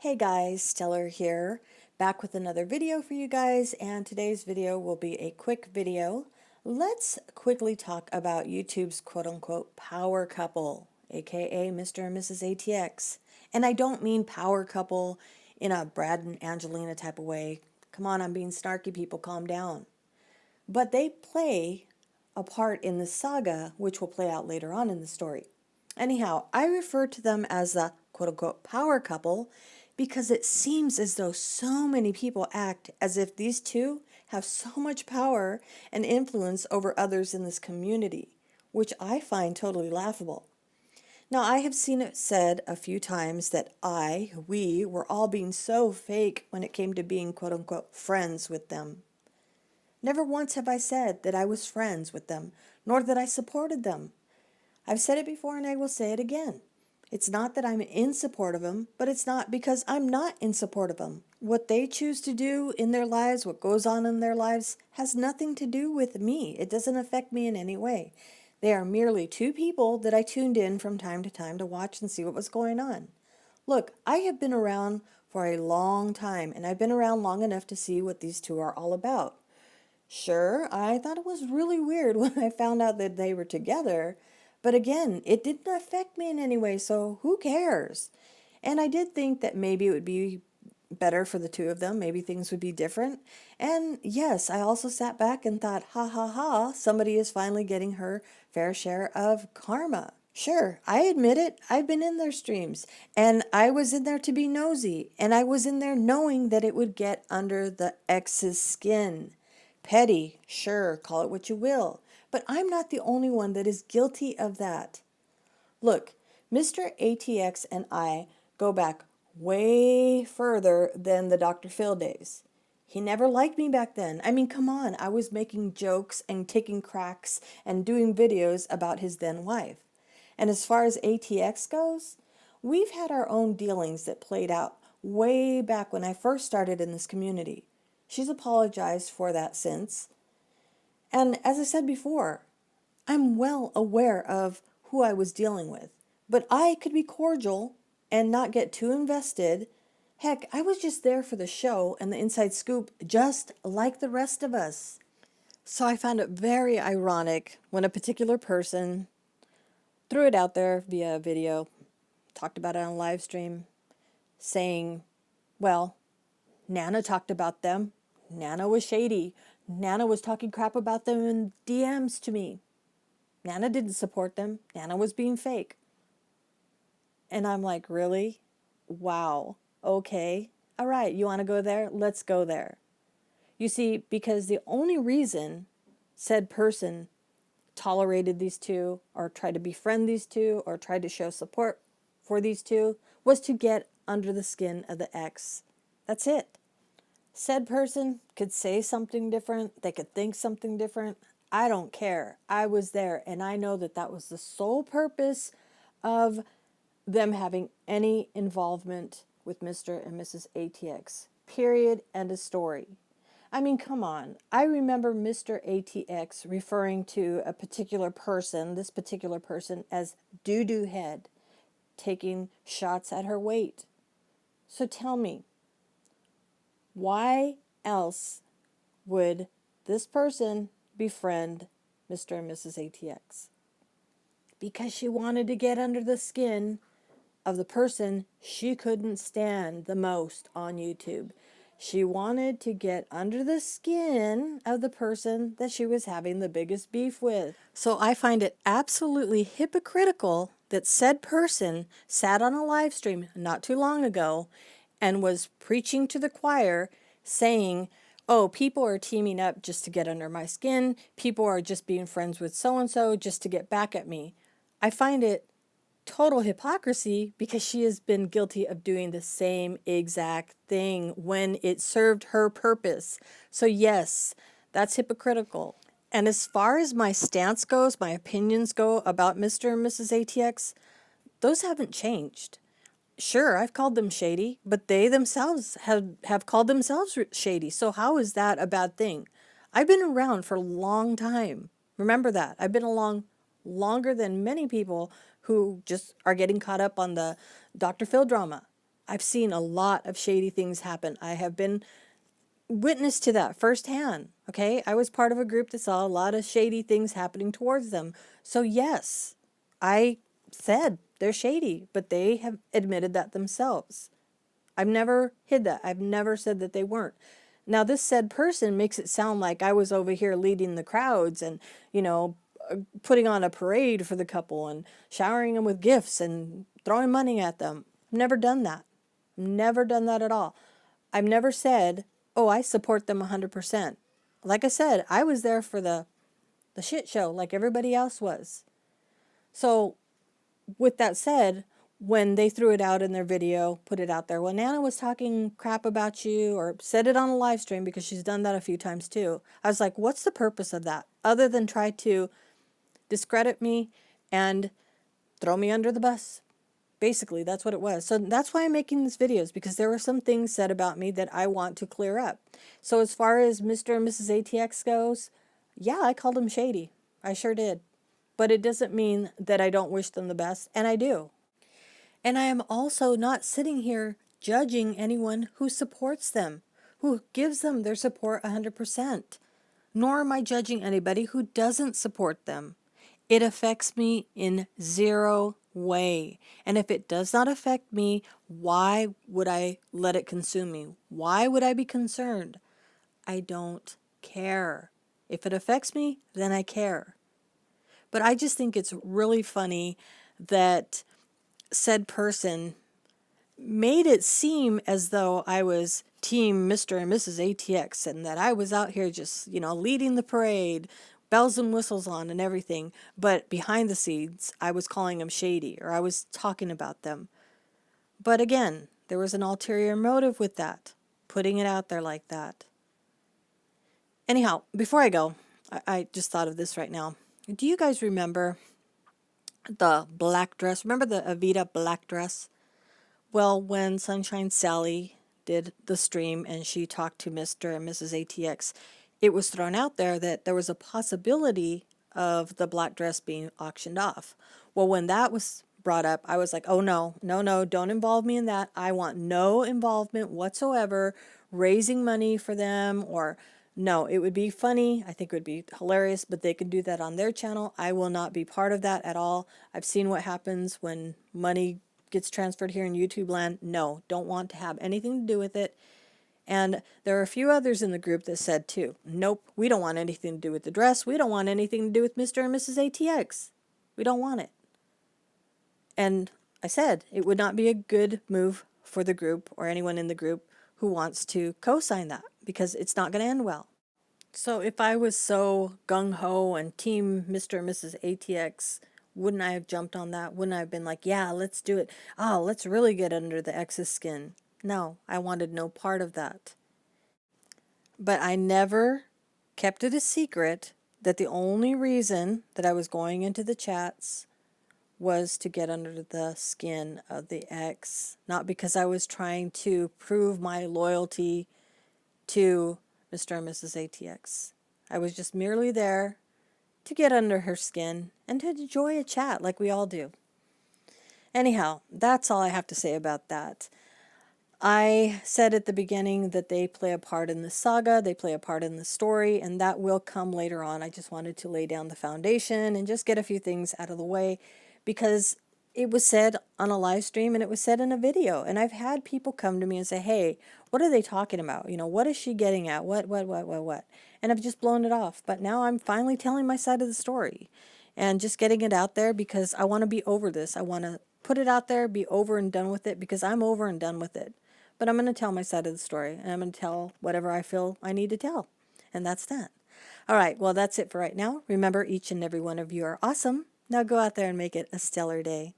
Hey guys, Stellar here, back with another video for you guys, and today's video will be a quick video. Let's quickly talk about YouTube's quote-unquote power couple, aka Mr. and Mrs. ATX. And I don't mean power couple in a Brad and Angelina type of way. Come on, I'm being snarky, people, calm down. But they play a part in the saga, which will play out later on in the story. Anyhow, I refer to them as the quote-unquote power couple because it seems as though so many people act as if these two have so much power and influence over others in this community, which I find totally laughable. Now, I have seen it said a few times that we were all being so fake when it came to being quote-unquote friends with them. Never once have I said that I was friends with them, nor that I supported them. I've said it before and I will say it again. It's not that I'm in support of them, but it's not because I'm not in support of them. What they choose to do in their lives, what goes on in their lives, has nothing to do with me. It doesn't affect me in any way. They are merely two people that I tuned in from time to time to watch and see what was going on. Look, I have been around for a long time, and I've been around long enough to see what these two are all about. Sure, I thought it was really weird when I found out that they were together, but again, it didn't affect me in any way, so who cares? And I did think that maybe it would be better for the two of them, maybe things would be different. And yes, I also sat back and thought, ha ha ha, somebody is finally getting her fair share of karma. Sure, I admit it, I've been in their streams, and I was in there to be nosy, and I was in there knowing that it would get under the ex's skin. Petty, sure, call it what you will, but I'm not the only one that is guilty of that. Look, Mr. ATX and I go back way further than the Dr. Phil days. He never liked me back then. I mean, come on, I was making jokes and taking cracks and doing videos about his then wife. And as far as ATX goes, we've had our own dealings that played out way back when I first started in this community. She's apologized for that since. And as I said before, I'm well aware of who I was dealing with. But I could be cordial and not get too invested. Heck, I was just there for the show and the inside scoop, just like the rest of us. So I found it very ironic when a particular person threw it out there via video, talked about it on a live stream, saying, well, Nana talked about them. Nana was shady. Nana was talking crap about them in DMs to me. Nana didn't support them. Nana was being fake. And I'm like, really? Wow. Okay. All right. You want to go there? Let's go there. You see, because the only reason said person tolerated these two or tried to befriend these two or tried to show support for these two was to get under the skin of the ex. That's it. Said person could say something different. They could think something different. I don't care. I was there, and I know that that was the sole purpose of them having any involvement with Mr. and Mrs. ATX. Period. End of story. I mean, come on. I remember Mr. ATX referring to a particular person, this particular person, as doo-doo head, taking shots at her weight. So tell me, why else would this person befriend Mr. and Mrs. ATX? Because she wanted to get under the skin of the person she couldn't stand the most on YouTube. She wanted to get under the skin of the person that she was having the biggest beef with. So I find it absolutely hypocritical that said person sat on a live stream not too long ago and was preaching to the choir saying, oh, people are teaming up just to get under my skin. People are just being friends with so-and-so just to get back at me. I find it total hypocrisy because she has been guilty of doing the same exact thing when it served her purpose. So yes, that's hypocritical. And as far as my stance goes, my opinions go about Mr. and Mrs. ATX, those haven't changed. Sure, I've called them shady, but they themselves have called themselves shady. So how is that a bad thing? I've been around for a long time. Remember that. I've been along longer than many people who just are getting caught up on the Dr. Phil drama. I've seen a lot of shady things happen. I have been witness to that firsthand. Okay, I was part of a group that saw a lot of shady things happening towards them. So yes, I said they're shady, but they have admitted that themselves. I've never hid that. I've never said that they weren't. Now this said person makes it sound like I was over here leading the crowds and, you know, putting on a parade for the couple and showering them with gifts and throwing money at them. I've never done that. Never done that at all. I've never said, oh, I support them 100%. Like I said, I was there for the shit show like everybody else was. So with that said, when they threw it out in their video, put it out there, well, Nana was talking crap about you, or said it on a live stream, because she's done that a few times too. I was like, what's the purpose of that? Other than try to discredit me and throw me under the bus. Basically, that's what it was. So that's why I'm making these videos, because there were some things said about me that I want to clear up. So as far as Mr. and Mrs. ATX goes, yeah, I called them shady. I sure did. But it doesn't mean that I don't wish them the best, and I do. And I am also not sitting here judging anyone who supports them, who gives them their support 100%. Nor am I judging anybody who doesn't support them. It affects me in zero way. And if it does not affect me, why would I let it consume me? Why would I be concerned? I don't care. If it affects me, then I care. But I just think it's really funny that said person made it seem as though I was team Mr. and Mrs. ATX and that I was out here just, you know, leading the parade, bells and whistles on and everything. But behind the scenes, I was calling them shady, or I was talking about them. But again, there was an ulterior motive with that, putting it out there like that. Anyhow, before I go, I just thought of this right now. Do you guys remember the black dress? Remember the Avita black dress? Well, when Sunshine Sally did the stream and she talked to Mr. and Mrs. ATX, it was thrown out there that there was a possibility of the black dress being auctioned off. Well, when that was brought up, I was like, oh no, no, no, don't involve me in that. I want no involvement whatsoever, raising money for them, or no, it would be funny. I think it would be hilarious, but they can do that on their channel. I will not be part of that at all. I've seen what happens when money gets transferred here in YouTube land. No, don't want to have anything to do with it. And there are a few others in the group that said too, nope, we don't want anything to do with the dress. We don't want anything to do with Mr. and Mrs. ATX. We don't want it. And I said it would not be a good move for the group or anyone in the group who wants to co-sign that, because it's not going to end well. So if I was so gung-ho and team Mr. and Mrs. ATX, wouldn't I have jumped on that? Wouldn't I have been like, yeah, let's do it. Oh, let's really get under the ex's skin. No, I wanted no part of that. But I never kept it a secret that the only reason that I was going into the chats was to get under the skin of the ex. Not because I was trying to prove my loyalty to Mr. and Mrs. ATX. I was just merely there to get under her skin and to enjoy a chat like we all do. Anyhow, that's all I have to say about that. I said at the beginning that they play a part in the saga, they play a part in the story, and that will come later on. I just wanted to lay down the foundation and just get a few things out of the way, because it was said on a live stream and it was said in a video. And I've had people come to me and say, hey, what are they talking about? You know, what is she getting at? What? And I've just blown it off. But now I'm finally telling my side of the story and just getting it out there, because I want to be over this. I want to put it out there, be over and done with it, because I'm over and done with it. But I'm going to tell my side of the story, and I'm going to tell whatever I feel I need to tell. And that's that. All right, well, that's it for right now. Remember, each and every one of you are awesome. Now go out there and make it a stellar day.